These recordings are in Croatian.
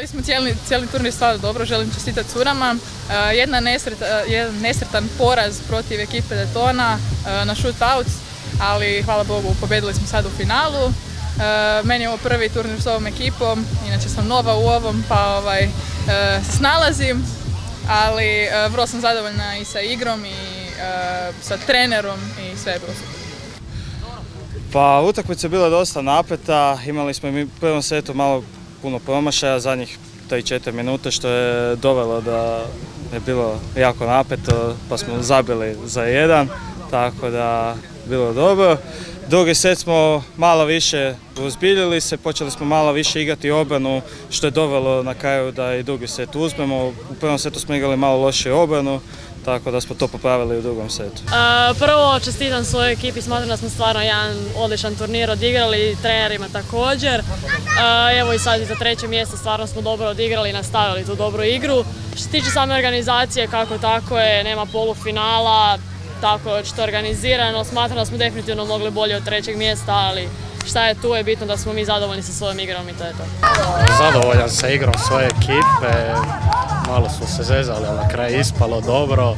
Odigrali smo cijeli turnir stvarno dobro, želim čestitati curama. Jedan nesretan poraz protiv ekipe Daytona na shootouts, ali hvala Bogu pobjedili smo sad u finalu. Meni je ovo prvi turnir s ovom ekipom, inače sam nova u ovom pa se snalazim, ali vrlo sam zadovoljna i sa igrom i sa trenerom i sve je bilo super. Pa utakmica je bila dosta napeta, imali smo i u prvom setu puno promašaja zadnjih 3-4 minute što je dovelo da je bilo jako napeto pa smo zabili za 1, tako da bilo je dobro. Drugi set smo malo više uzbiljili se, počeli smo malo više igrati obranu što je dovelo na kraju da i drugi set uzmemo. U prvom setu smo igrali malo lošiju obranu, tako da smo to popravili u drugom setu. Prvo čestitam svojoj ekipi, smatram da smo stvarno jedan odličan turnir odigrali, trenerima također. Evo i sad i za 3. mjesto stvarno smo dobro odigrali i nastavili tu dobru igru. Što se tiče same organizacije, kako tako je, nema polufinala, tako je očito organizirano. Smatram da smo definitivno mogli bolje od 3. mjesta, ali šta je tu je bitno da smo mi zadovoljni sa svojom igrom i to je to. Zadovoljan sa igrom svoje ekipe, malo smo se zezali, ali na kraju ispalo dobro.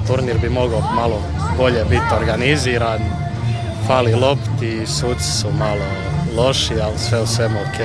Turnir bi mogao malo bolje biti organiziran, fali lopti, suci su malo loši, ali sve u svemu ok.